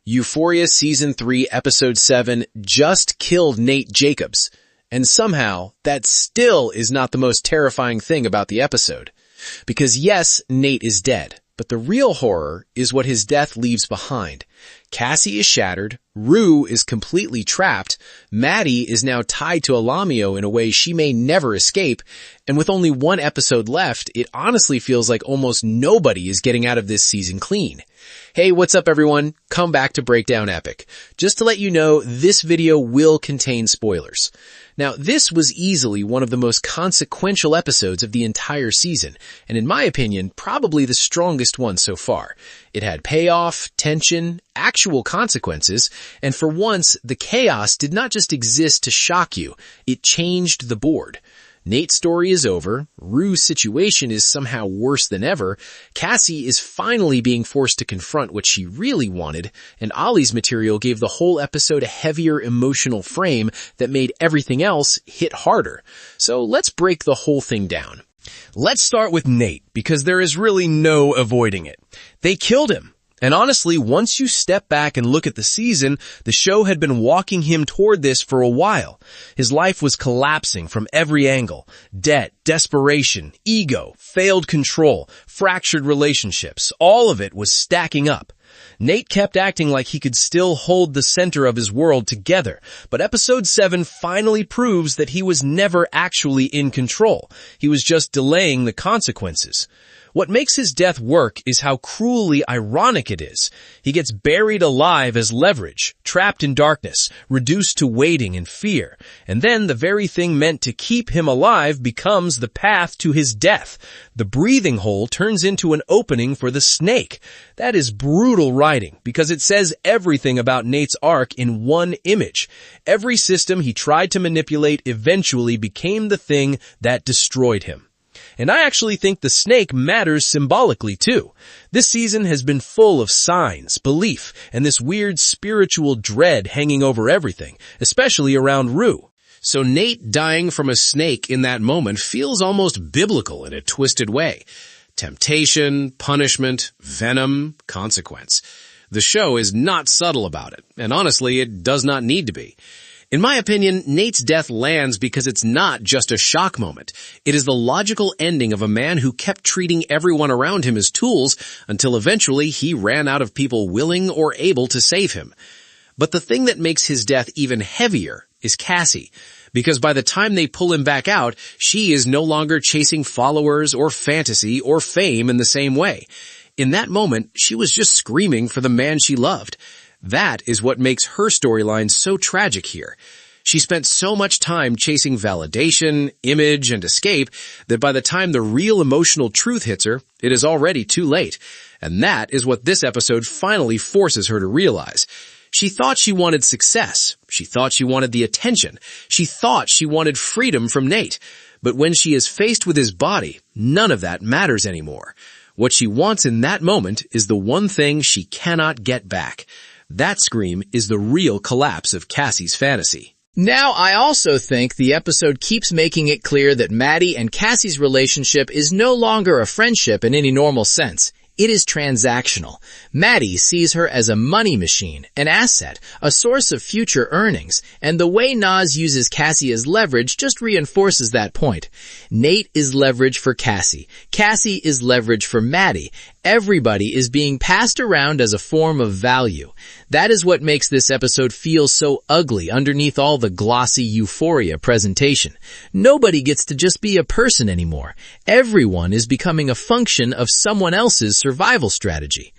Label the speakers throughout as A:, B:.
A: Euphoria Season 3, Episode 7 just killed Nate Jacobs. And somehow, that still is not the most terrifying thing about the episode. Because yes, Nate is dead, but the real horror is what his death leaves behind. Cassie is shattered, Rue is completely trapped, Maddie is now tied to Alamo in a way she may never escape, and with only one episode left, it honestly feels like almost nobody is getting out of this season clean. Hey, what's up everyone? Come back to Breakdown Epic. Just to let you know, this video will contain spoilers. Now, this was easily one of the most consequential episodes of the entire season, and in my opinion, probably the strongest one so far. It had payoff, tension, actual consequences, and for once, the chaos did not just exist to shock you, it changed the board. Nate's story is over, Rue's situation is somehow worse than ever, Cassie is finally being forced to confront what she really wanted, and Ollie's material gave the whole episode a heavier emotional frame that made everything else hit harder. So let's break the whole thing down.
B: Let's start with Nate, because there is really no avoiding it. They killed him. And honestly, once you step back and look at the season, the show had been walking him toward this for a while. His life was collapsing from every angle. Debt, desperation, ego, failed control, fractured relationships, all of it was stacking up. Nate kept acting like he could still hold the center of his world together, but episode 7 finally proves that he was never actually in control. He was just delaying the consequences. What makes his death work is how cruelly ironic it is. He gets buried alive as leverage, trapped in darkness, reduced to waiting and fear. And then the very thing meant to keep him alive becomes the path to his death. The breathing hole turns into an opening for the snake. That is brutal writing because it says everything about Nate's arc in one image. Every system he tried to manipulate eventually became the thing that destroyed him. And I actually think the snake matters symbolically too. This season has been full of signs, belief, and this weird spiritual dread hanging over everything, especially around Rue.
A: So Nate dying from a snake in that moment feels almost biblical in a twisted way. Temptation, punishment, venom, consequence. The show is not subtle about it, and honestly, it does not need to be. In my opinion, Nate's death lands because it's not just a shock moment. It is the logical ending of a man who kept treating everyone around him as tools until eventually he ran out of people willing or able to save him. But the thing that makes his death even heavier is Cassie, because by the time they pull him back out, she is no longer chasing followers or fantasy or fame in the same way. In that moment, she was just screaming for the man she loved. That is what makes her storyline so tragic here. She spent so much time chasing validation, image, and escape that by the time the real emotional truth hits her, it is already too late. And that is what this episode finally forces her to realize. She thought she wanted success. She thought she wanted the attention. She thought she wanted freedom from Nate. But when she is faced with his body, none of that matters anymore. What she wants in that moment is the one thing she cannot get back. That scream is the real collapse of Cassie's fantasy.
C: Now, I also think the episode keeps making it clear that Maddie and Cassie's relationship is no longer a friendship in any normal sense. It is transactional. Maddie sees her as a money machine, an asset, a source of future earnings, and the way Nas uses Cassie as leverage just reinforces that point. Nate is leverage for Cassie. Cassie is leverage for Maddie. Everybody is being passed around as a form of value. That is what makes this episode feel so ugly underneath all the glossy Euphoria presentation. Nobody gets to just be a person anymore. Everyone is becoming a function of someone else's survival strategy.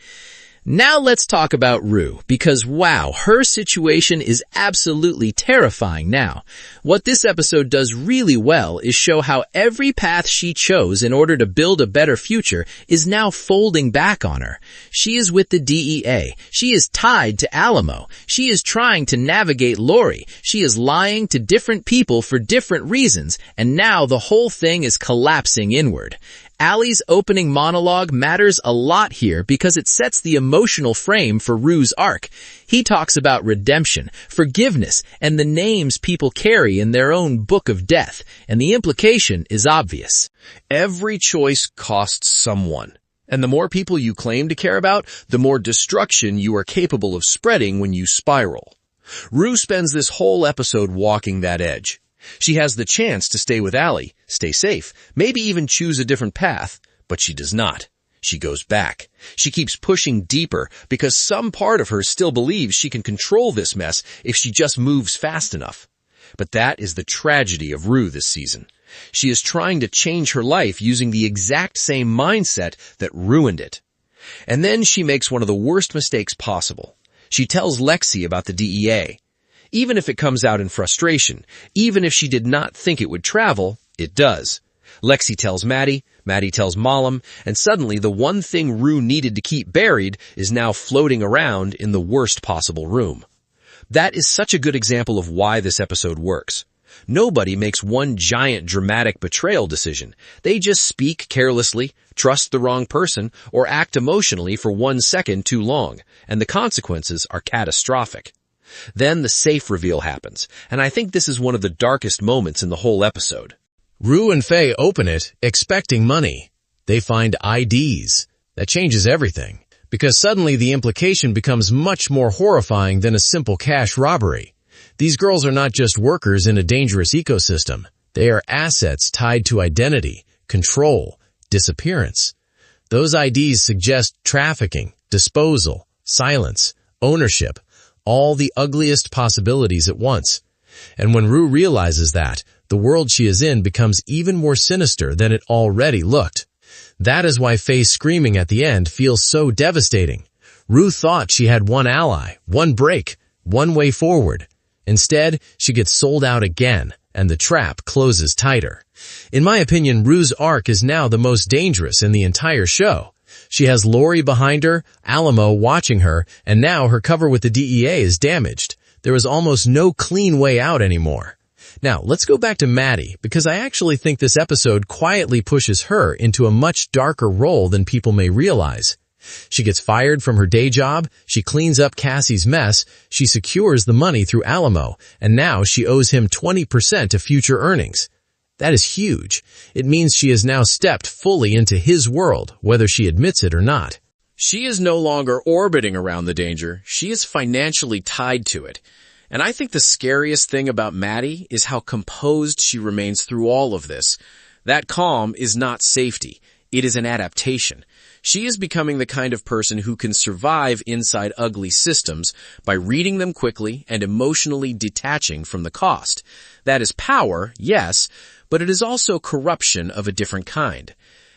C: Now let's talk about Rue, because wow, her situation is absolutely terrifying now. What this episode does really well is show how every path she chose in order to build a better future is now folding back on her. She is with the DEA. She is tied to Alamo. She is trying to navigate Lori. She is lying to different people for different reasons, and now the whole thing is collapsing inward. Allie's opening monologue matters a lot here because it sets the emotional frame for Rue's arc. He talks about redemption, forgiveness, and the names people carry in their own book of death, and the implication is obvious.
B: Every choice costs someone. And the more people you claim to care about, the more destruction you are capable of spreading when you spiral. Rue spends this whole episode walking that edge. She has the chance to stay with Allie, stay safe, maybe even choose a different path, but she does not. She goes back. She keeps pushing deeper because some part of her still believes she can control this mess if she just moves fast enough. But that is the tragedy of Rue this season. She is trying to change her life using the exact same mindset that ruined it. And then she makes one of the worst mistakes possible. She tells Lexi about the DEA. Even if it comes out in frustration, even if she did not think it would travel, it does. Lexi tells Maddie, Maddie tells Malum, and suddenly the one thing Rue needed to keep buried is now floating around in the worst possible room. That is such a good example of why this episode works. Nobody makes one giant dramatic betrayal decision. They just speak carelessly, trust the wrong person, or act emotionally for 1 second too long, and the consequences are catastrophic. Then the safe reveal happens, and I think this is one of the darkest moments in the whole episode.
A: Rue and Faye open it, expecting money. They find IDs. That changes everything, because suddenly the implication becomes much more horrifying than a simple cash robbery. These girls are not just workers in a dangerous ecosystem. They are assets tied to identity, control, disappearance. Those IDs suggest trafficking, disposal, silence, ownership, all the ugliest possibilities at once. And when Rue realizes that, the world she is in becomes even more sinister than it already looked. That is why Faye's screaming at the end feels so devastating. Rue thought she had one ally, one break, one way forward. Instead, she gets sold out again, and the trap closes tighter. In my opinion, Rue's arc is now the most dangerous in the entire show. She has Lori behind her, Alamo watching her, and now her cover with the DEA is damaged. There is almost no clean way out anymore. Now, let's go back to Maddie, because I actually think this episode quietly pushes her into a much darker role than people may realize. She gets fired from her day job, she cleans up Cassie's mess, she secures the money through Alamo, and now she owes him 20% of future earnings. That is huge. It means she has now stepped fully into his world, whether she admits it or not.
B: She is no longer orbiting around the danger. She is financially tied to it. And I think the scariest thing about Maddie is how composed she remains through all of this. That calm is not safety. It is an adaptation. She is becoming the kind of person who can survive inside ugly systems by reading them quickly and emotionally detaching from the cost. That is power, yes, but it is also corruption of a different kind.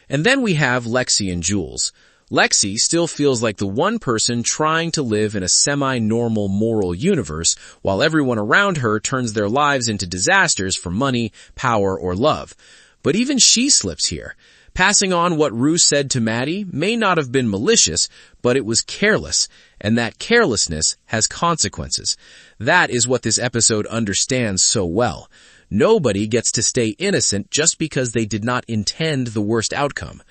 B: And then we have Lexi and Jules. Lexi still feels like the one person trying to live in a semi-normal moral universe while everyone around her turns their lives into disasters for money, power, or love. But even she slips here. Passing on what Rue said to Maddie may not have been malicious, but it was careless, and that carelessness has consequences. That is what this episode understands so well. Nobody gets to stay innocent just because they did not intend the worst outcome.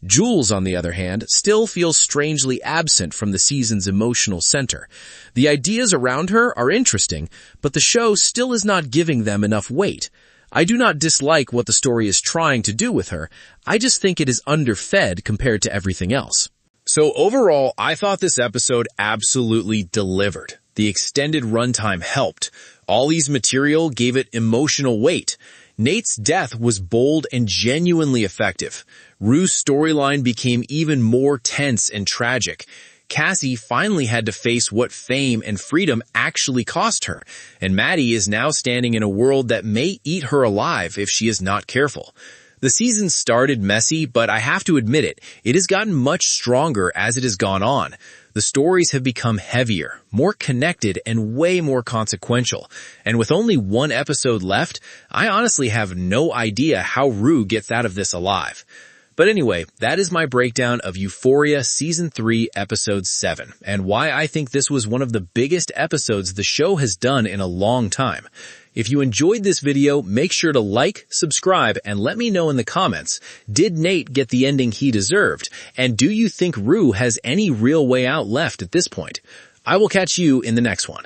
B: Jules, on the other hand, still feels strangely absent from the season's emotional center. The ideas around her are interesting, but the show still is not giving them enough weight. I do not dislike what the story is trying to do with her. I just think it is underfed compared to everything else.
A: So overall, I thought this episode absolutely delivered. The extended runtime helped. Ollie's material gave it emotional weight. Nate's death was bold and genuinely effective. Rue's storyline became even more tense and tragic. Cassie finally had to face what fame and freedom actually cost her, and Maddie is now standing in a world that may eat her alive if she is not careful. The season started messy, but I have to admit it has gotten much stronger as it has gone on. The stories have become heavier, more connected, and way more consequential. And with only one episode left, I honestly have no idea how Rue gets out of this alive. But anyway, that is my breakdown of Euphoria Season 3, Episode 7, and why I think this was one of the biggest episodes the show has done in a long time. If you enjoyed this video, make sure to like, subscribe, and let me know in the comments, did Nate get the ending he deserved? And do you think Rue has any real way out left at this point? I will catch you in the next one.